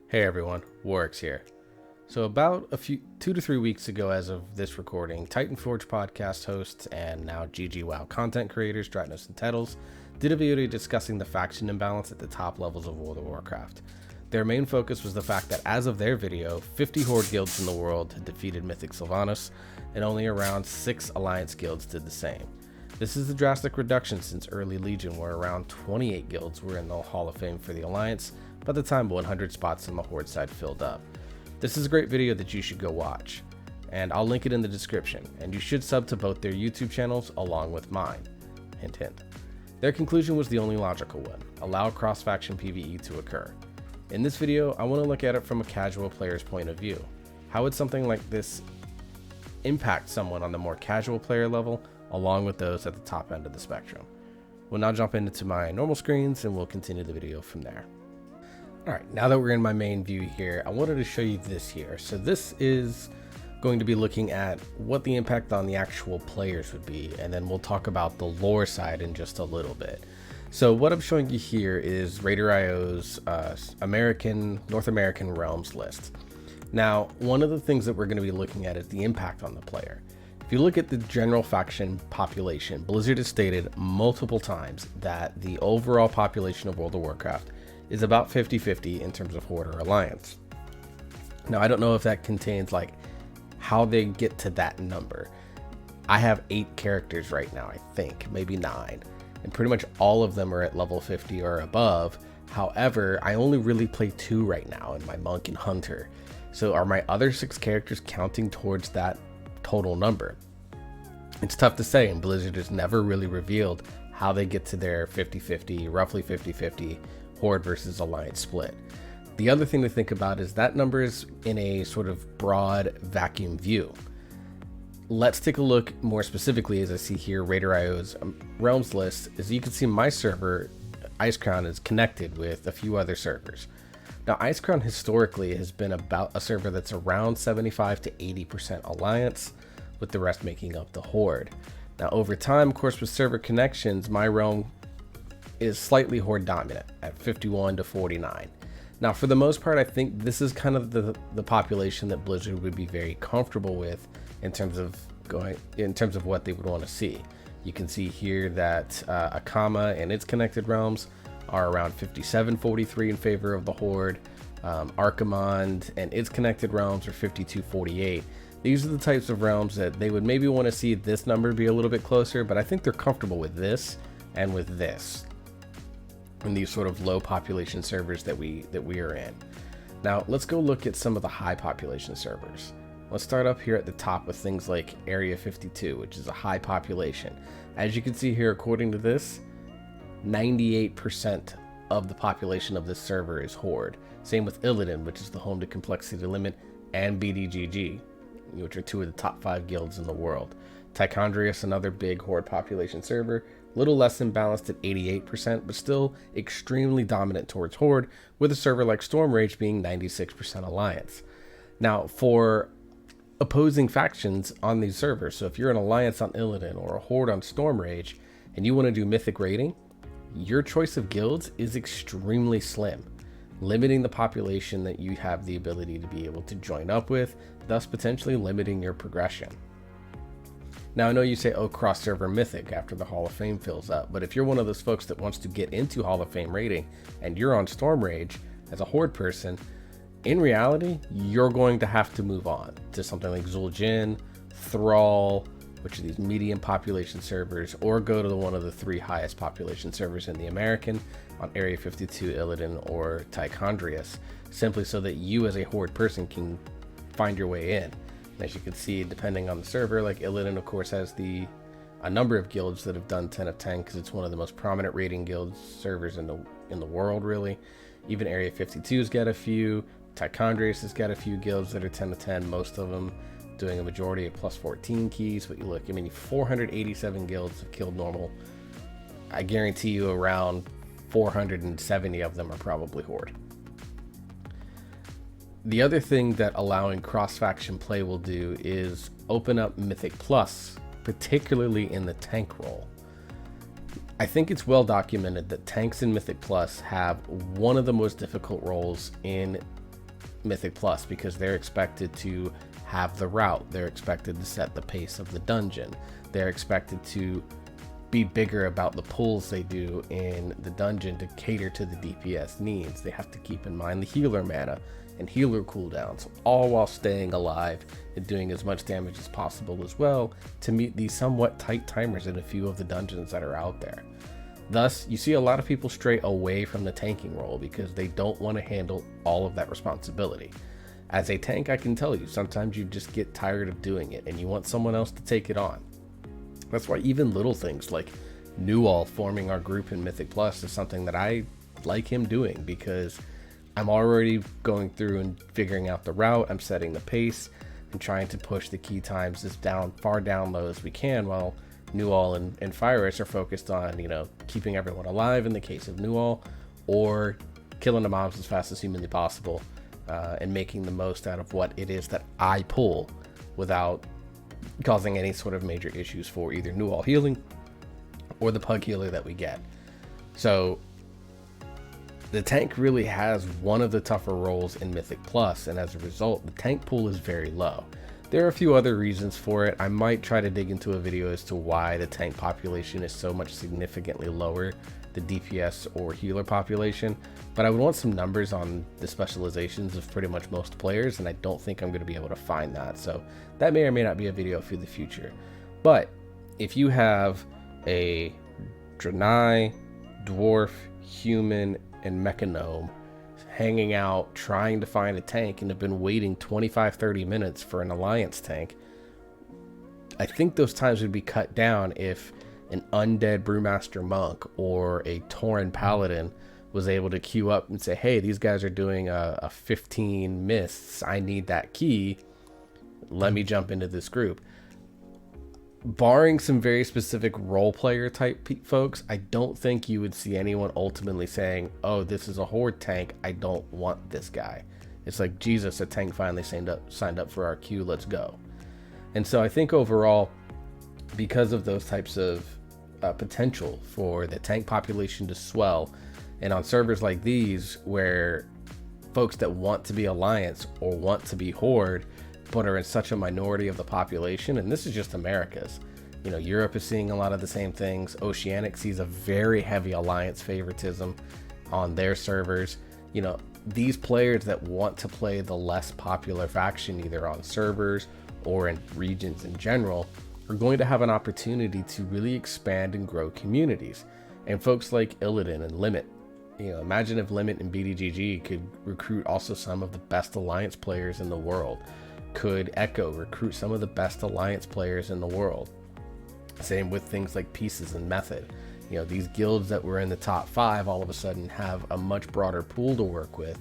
Hey everyone, Warwick's here. So about 2 to 3 weeks ago as of this recording, Titanforged podcast hosts and now GGWow content creators Drytnos and Tettles did a video discussing the faction imbalance at the top levels of World of Warcraft. Their main focus was the fact that as of their video, 50 Horde guilds in the world had defeated Mythic Sylvanas, and only around 6 Alliance guilds did the same. This is a drastic reduction since early Legion, where around 28 guilds were in the Hall of Fame for the Alliance, by the time 100 spots on the Horde side filled up. This is a great video that you should go watch, and I'll link it in the description, and you should sub to both their YouTube channels along with mine. Hint hint. Their conclusion was the only logical one: allow cross-faction PvE to occur. In this video, I want to look at it from a casual player's point of view. How would something like this impact someone on the more casual player level, along with those at the top end of the spectrum? We'll now jump into my normal screens and we'll continue the video from there. Alright, now that we're in my main view here, I wanted to show you this here. So this is going to be looking at what the impact on the actual players would be, and then we'll talk about the lore side in just a little bit. So what I'm showing you here is Raider.io's North American realms list. Now, one of the things that we're going to be looking at is the impact on the player. If you look at the general faction population, Blizzard has stated multiple times that the overall population of World of Warcraft is about 50-50 in terms of Horde or Alliance. Now, I don't know if that contains like how they get to that number. I have 8 characters right now, I think, maybe 9, and pretty much all of them are at level 50 or above. However, I only really play 2 right now in my Monk and Hunter. So are my other 6 characters counting towards that total number? It's tough to say, and Blizzard has never really revealed how they get to their 50-50, roughly 50-50 Horde versus Alliance split. The other thing to think about is that number is in a sort of broad vacuum view. Let's take a look more specifically, as I see here, Raider.io's realms list. As you can see, my server, Icecrown, is connected with a few other servers. Now, Icecrown historically has been about a server that's around 75 to 80% Alliance, with the rest making up the Horde. Now, over time, of course, with server connections, my realm is slightly Horde dominant at 51 to 49. Now, for the most part, I think this is kind of the population that Blizzard would be very comfortable with in terms of what they would want to see. You can see here that Akama and its connected realms are around 57-43 in favor of the Horde. Archimonde and its connected realms are 52-48. These are the types of realms that they would maybe want to see this number be a little bit closer, but I think they're comfortable with this and with this in these sort of low population servers that we are in. Now, let's go look at some of the high population servers. Let's start up here at the top with things like Area 52, which is a high population. As you can see here, according to this, 98% of the population of this server is Horde. Same with Illidan, which is the home to Complexity Limit, and BDGG, which are 2 of the top 5 guilds in the world. Titanforged, another big Horde population server, little less imbalanced at 88%, but still extremely dominant towards Horde, with a server like Stormrage being 96% Alliance. Now, for opposing factions on these servers, so if you're an Alliance on Illidan or a Horde on Stormrage, and you want to do Mythic raiding, your choice of guilds is extremely slim, limiting the population that you have the ability to be able to join up with, thus potentially limiting your progression. Now, I know you say, oh, cross-server Mythic after the Hall of Fame fills up, but if you're one of those folks that wants to get into Hall of Fame raiding and you're on Stormrage as a Horde person, in reality, you're going to have to move on to something like Zul'jin, Thrall, which are these medium population servers, or go to one of the 3 highest population servers in the American on Area 52, Illidan, or Titanforged, simply so that you as a Horde person can find your way in. As you can see, depending on the server, like Illidan, of course, has a number of guilds that have done 10 of 10 because it's one of the most prominent raiding guild servers in the world, really. Even Area 52's got a few. Titanforged has got a few guilds that are 10 of 10, most of them doing a majority of plus 14 keys. But you look, I mean, 487 guilds have killed normal. I guarantee you around 470 of them are probably Horde. The other thing that allowing cross-faction play will do is open up Mythic Plus, particularly in the tank role. I think it's well documented that tanks in Mythic Plus have one of the most difficult roles in Mythic Plus, because they're expected to have the route, they're expected to set the pace of the dungeon, they're expected to be bigger about the pulls they do in the dungeon to cater to the DPS needs. They have to keep in mind the healer mana and healer cooldowns, all while staying alive and doing as much damage as possible as well to meet these somewhat tight timers in a few of the dungeons that are out there. Thus, you see a lot of people stray away from the tanking role because they don't want to handle all of that responsibility. As a tank, I can tell you, sometimes you just get tired of doing it and you want someone else to take it on. That's why even little things like Newall forming our group in Mythic Plus is something that I like him doing, because I'm already going through and figuring out the route, I'm setting the pace and trying to push the key times as far down low as we can, while Newall and Fyrus are focused on, keeping everyone alive in the case of Newall, or killing the mobs as fast as humanly possible, and making the most out of what it is that I pull without causing any sort of major issues for either Newall healing or the pug healer that we get. So the tank really has one of the tougher roles in Mythic Plus, and as a result, the tank pool is very low. There are a few other reasons for it. I might try to dig into a video as to why the tank population is so much significantly lower the DPS or healer population, but I would want some numbers on the specializations of pretty much most players, and I don't think I'm going to be able to find that, so that may or may not be a video for the future. But if you have a Draenei, Dwarf, Human, and Mechanome hanging out trying to find a tank and have been waiting 25-30 minutes for an alliance tank, I think those times would be cut down if an undead brewmaster monk or a Tauren paladin was able to queue up and say, hey, these guys are doing a 15 mists, I need that key, let me jump into this group. Barring some very specific role player type folks, I don't think you would see anyone ultimately saying, oh, this is a horde tank, I don't want this guy. It's like, Jesus, a tank finally signed up for our queue, let's go. And so I think overall, because of those types of potential for the tank population to swell, and on servers like these where folks that want to be alliance or want to be horde but are in such a minority of the population, and this is just America's, Europe is seeing a lot of the same things. Oceanic sees a very heavy alliance favoritism on their servers. These players that want to play the less popular faction either on servers or in regions in general are going to have an opportunity to really expand and grow communities. And folks like Illidan and Limit, imagine if Limit and BDGG could recruit also some of the best alliance players in the world. Could Echo recruit some of the best alliance players in the world? Same with things like Pieces and Method. These guilds that were in the top 5 all of a sudden have a much broader pool to work with,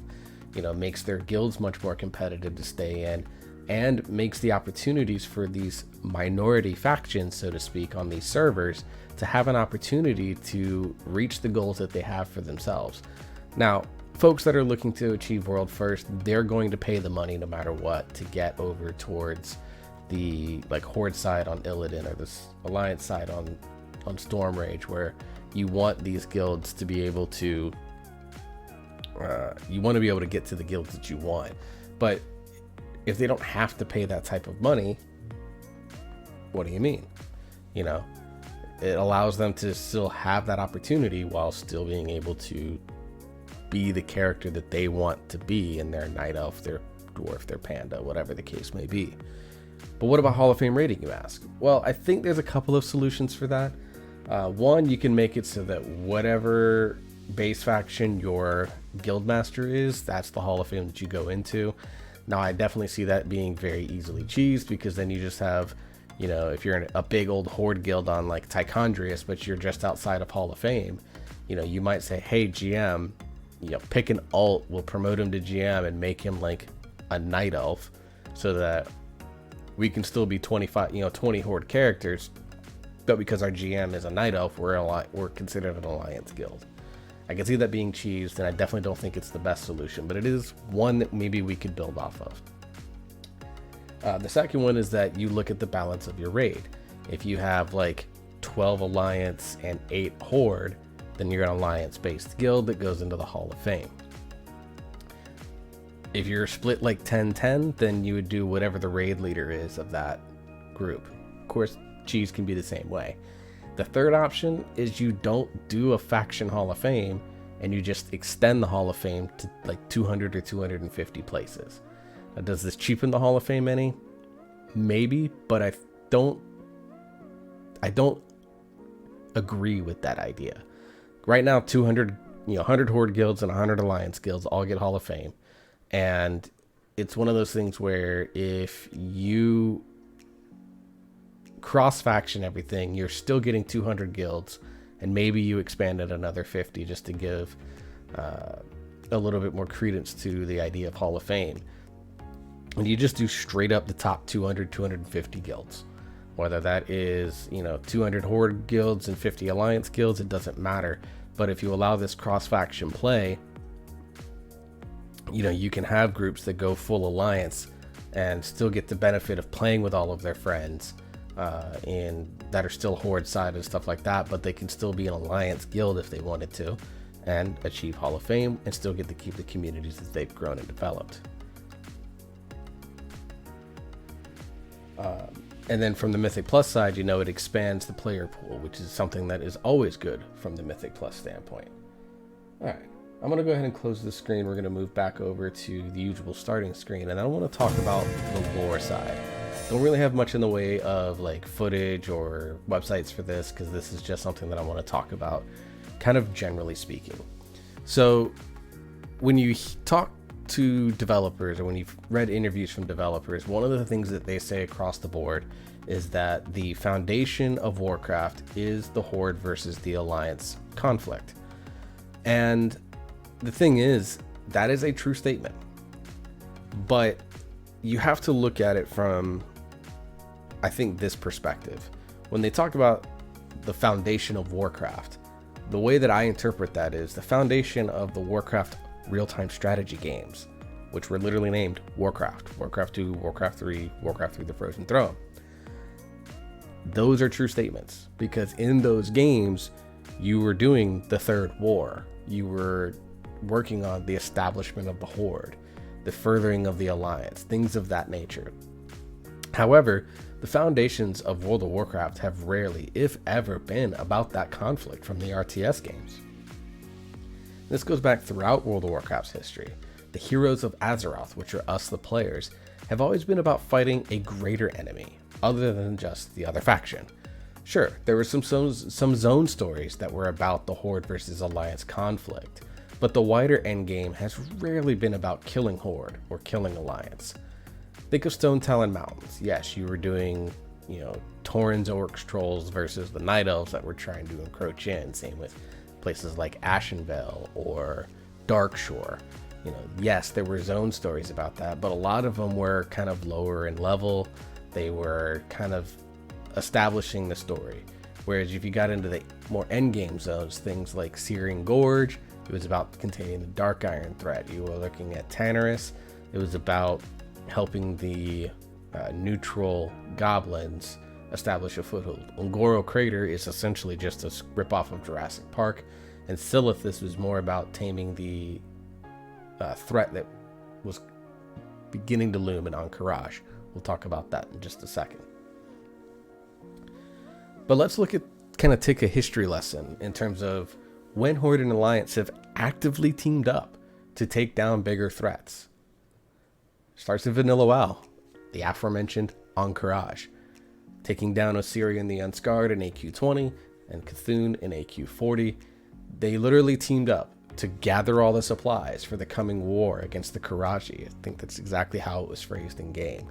makes their guilds much more competitive to stay in, and makes the opportunities for these minority factions, so to speak, on these servers to have an opportunity to reach the goals that they have for themselves. Now, folks that are looking to achieve world first, they're going to pay the money no matter what to get over towards the horde side on Illidan or this alliance side on Stormrage, where you want these guilds to be able to get to the guilds that you want. But if they don't have to pay that type of money, what do you mean? It allows them to still have that opportunity while still being able to be the character that they want to be in their night elf, their dwarf, their panda, whatever the case may be. But what about Hall of Fame rating, you ask? Well, I think there's a couple of solutions for that. One, you can make it so that whatever base faction your guildmaster is, that's the Hall of Fame that you go into. Now, I definitely see that being very easily cheesed, because then you just have, if you're in a big old horde guild on like Titanforged, but you're just outside of Hall of Fame, you might say, hey, GM, pick an alt, we'll promote him to GM and make him like a night elf so that we can still be 20 horde characters, but because our GM is a night elf, we're considered an alliance guild. I can see that being cheesed, and I definitely don't think it's the best solution, but it is one that maybe we could build off of. The second one is that you look at the balance of your raid. If you have like 12 alliance and 8 horde, then you're an alliance based guild that goes into the Hall of Fame. If you're split like 10-10, then you would do whatever the raid leader is of that group. Of course, cheese can be the same way. The third option is you don't do a faction Hall of Fame, and you just extend the Hall of Fame to like 200 or 250 places. Now, does this cheapen the Hall of Fame any? Maybe, but I don't agree with that idea. Right now, 200, 100 Horde guilds and 100 Alliance guilds all get Hall of Fame. And it's one of those things where if you cross-faction everything, you're still getting 200 guilds, and maybe you expanded another 50 just to give a little bit more credence to the idea of Hall of Fame. And you just do straight up the top 200, 250 guilds. Whether that is, 200 Horde guilds and 50 Alliance guilds, it doesn't matter. But if you allow this cross-faction play, you can have groups that go full Alliance and still get the benefit of playing with all of their friends and that are still Horde side and stuff like that, but they can still be an Alliance guild if they wanted to and achieve Hall of Fame and still get to keep the communities that they've grown and developed. And then from the Mythic Plus side, it expands the player pool, which is something that is always good from the Mythic Plus standpoint. All right, I'm going to go ahead and close the screen. We're going to move back over to the usual starting screen, and I want to talk about the lore side. Don't really have much in the way of like footage or websites for this, because this is just something that I want to talk about kind of generally speaking. So when you talk to developers, or when you've read interviews from developers, one of the things that they say across the board is that the foundation of Warcraft is the Horde versus the Alliance conflict. And the thing is, that is a true statement, but you have to look at it from, I think, this perspective. When they talk about the foundation of Warcraft, the way that I interpret that is the foundation of the Warcraft real-time strategy games, which were literally named Warcraft, Warcraft 2, Warcraft 3, Warcraft 3 The Frozen Throne. Those are true statements, because in those games, you were doing the Third War. You were working on the establishment of the Horde, the furthering of the Alliance, things of that nature. However, the foundations of World of Warcraft have rarely, if ever, been about that conflict from the RTS games. This goes back throughout World of Warcraft's history. The heroes of Azeroth, which are us the players, have always been about fighting a greater enemy, other than just the other faction. Sure, there were some zone stories that were about the Horde versus Alliance conflict, but the wider endgame has rarely been about killing Horde or killing Alliance. Think of Stone Talon Mountains. Yes, you were doing, Tauren's Orcs Trolls versus the Night Elves that were trying to encroach in. Same with places like Ashenvale or Darkshore. Yes, there were zone stories about that, but a lot of them were kind of lower in level. They were kind of establishing the story. Whereas if you got into the more endgame zones, things like Searing Gorge, it was about containing the Dark Iron threat. You were looking at Tanarus, it was about helping the neutral goblins establish a foothold. Ungoro Crater is essentially just a ripoff of Jurassic Park, and Silithus was more about taming the threat that was beginning to loom in Ahn'Qiraj. We'll talk about that in just a second. But let's take a history lesson in terms of when Horde and Alliance have actively teamed up to take down bigger threats. Starts in Vanilla WoW, the aforementioned Ahn'Qiraj, taking down Osirian the Unscarred in AQ20 and Cthulhu in AQ40. They literally teamed up to gather all the supplies for the coming war against the Karaji. I think that's exactly how it was phrased in game.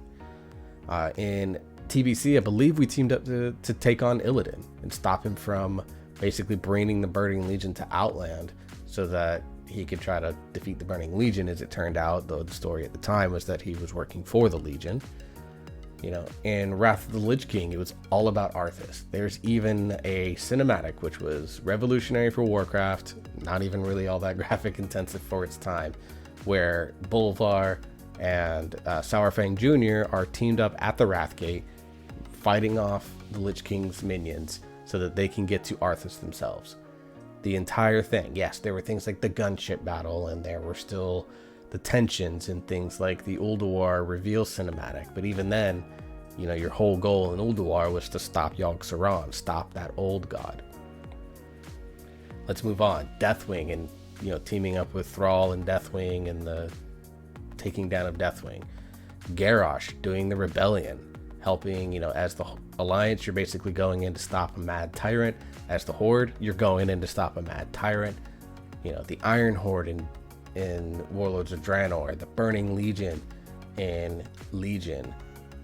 In TBC, I believe we teamed up to take on Illidan and stop him from basically bringing the Burning Legion to Outland so that he could try to defeat the Burning Legion. As it turned out, though, the story at the time was that he was working for the Legion. In Wrath of the Lich King, it was all about Arthas. There's even a cinematic which was revolutionary for Warcraft, not even really all that graphic intensive for its time, where Bolvar and Sourfang Jr. are teamed up at the Wrathgate, fighting off the Lich King's minions so that they can get to Arthas themselves. The entire thing, yes, there were things like the gunship battle, and there the tensions in things like the Ulduar reveal cinematic. But even then, you know, your whole goal in Ulduar was to stop Yogg-Saron, stop that old god. Let's move on. Deathwing, and you know, teaming up with Thrall and Deathwing and the taking down of Deathwing. Garrosh doing the rebellion, helping, you know, as the Alliance, you're basically going in to stop a mad tyrant. As the Horde, you're going in to stop a mad tyrant. You know, the Iron Horde in Warlords of Draenor, the Burning Legion in Legion,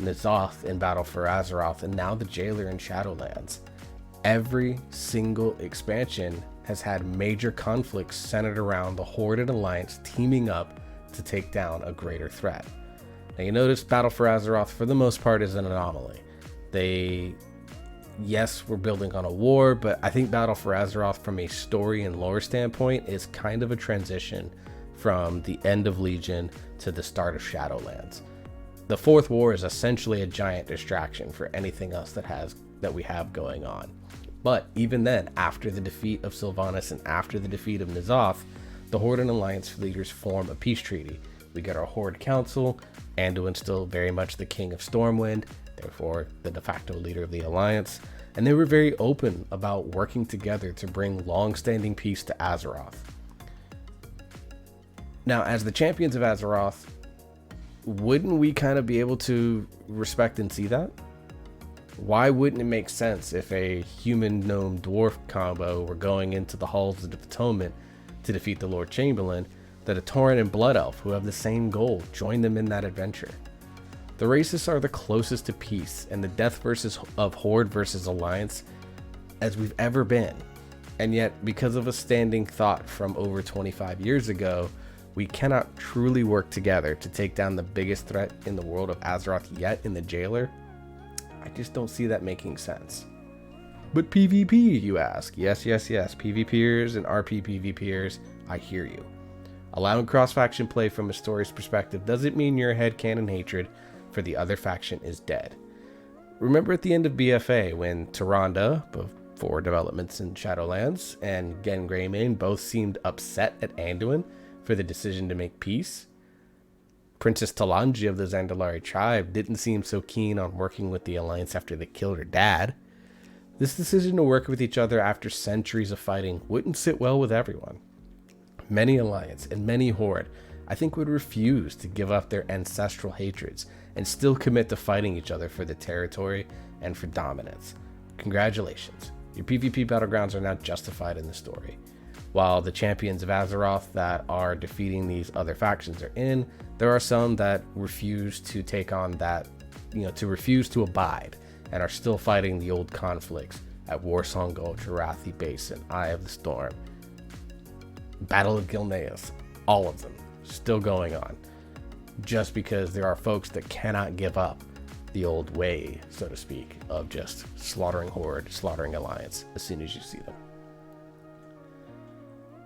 N'Zoth in Battle for Azeroth, and now the Jailer in Shadowlands. Every single expansion has had major conflicts centered around the Horde and Alliance teaming up to take down a greater threat. Now you notice Battle for Azeroth for the most part is an anomaly. Yes, we're building on a war, but I think Battle for Azeroth from a story and lore standpoint is kind of a transition from the end of Legion to the start of Shadowlands. The Fourth War is essentially a giant distraction for anything else that we have going on. But even then, after the defeat of Sylvanas and after the defeat of N'Zoth, the Horde and Alliance leaders form a peace treaty. We get our Horde Council, Anduin still very much the King of Stormwind, therefore the de facto leader of the Alliance, and they were very open about working together to bring long-standing peace to Azeroth. Now, as the champions of Azeroth, wouldn't we kind of be able to respect and see that? Why wouldn't it make sense if a human gnome dwarf combo were going into the halls of the Atonement to defeat the Lord Chamberlain, that a Tauren and Blood Elf who have the same goal join them in that adventure? The races are the closest to peace and the death of Horde versus Alliance as we've ever been. And yet, because of a standing thought from over 25 years ago, we cannot truly work together to take down the biggest threat in the world of Azeroth yet in the Jailer. I just don't see that making sense. But PvP, you ask? Yes, PvPers and RP PvPers, I hear you. Allowing cross-faction play from a story's perspective doesn't mean your headcanon hatred for the other faction is dead. Remember at the end of BFA when Tyrande, before developments in Shadowlands, and Gen Greymane both seemed upset at Anduin for the decision to make peace? Princess Talanji of the Zandalari tribe didn't seem so keen on working with the Alliance after they killed her dad. This decision to work with each other after centuries of fighting wouldn't sit well with everyone. Many Alliance and many Horde, I think, would refuse to give up their ancestral hatreds and still commit to fighting each other for the territory and for dominance. Congratulations, your PvP battlegrounds are now justified in the story. While the champions of Azeroth that are defeating these other factions are in, there are some that refuse to take on that, to refuse to abide and are still fighting the old conflicts at Warsong Gulch, Arathi Basin, Eye of the Storm, Battle of Gilneas, all of them still going on, just because there are folks that cannot give up the old way, so to speak, of just slaughtering Horde, slaughtering Alliance as soon as you see them.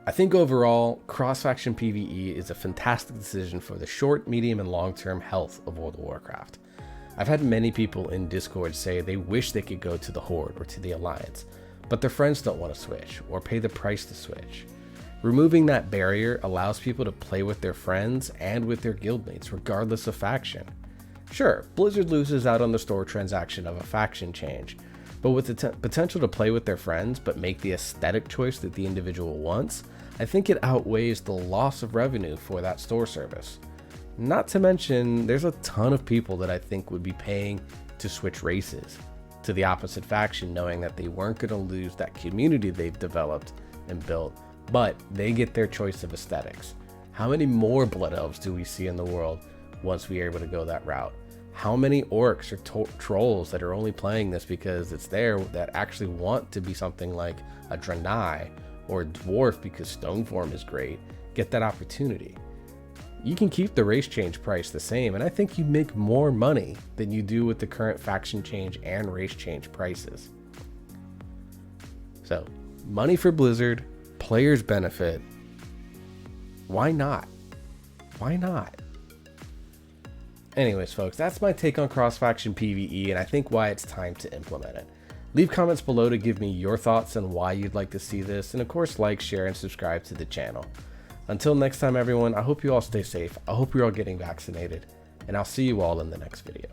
I think overall, cross-faction PvE is a fantastic decision for the short, medium, and long-term health of World of Warcraft. I've had many people in Discord say they wish they could go to the Horde or to the Alliance, but their friends don't want to switch or pay the price to switch. Removing that barrier allows people to play with their friends and with their guildmates regardless of faction. Sure, Blizzard loses out on the store transaction of a faction change, but with the potential to play with their friends but make the aesthetic choice that the individual wants, I think it outweighs the loss of revenue for that store service. Not to mention, there's a ton of people that I think would be paying to switch races to the opposite faction, knowing that they weren't going to lose that community they've developed and built, but they get their choice of aesthetics. How many more Blood Elves do we see in the world once we are able to go that route? How many orcs or trolls that are only playing this because it's there that actually want to be something like a Draenei or a dwarf because Stoneform is great, get that opportunity? You can keep the race change price the same, and I think you make more money than you do with the current faction change and race change prices. So, money for Blizzard, players benefit. Why not? Why not? Anyways, folks, that's my take on cross-faction PvE, and I think why it's time to implement it. Leave comments below to give me your thoughts on why you'd like to see this, and of course, like, share, and subscribe to the channel. Until next time, everyone, I hope you all stay safe. I hope you're all getting vaccinated, and I'll see you all in the next video.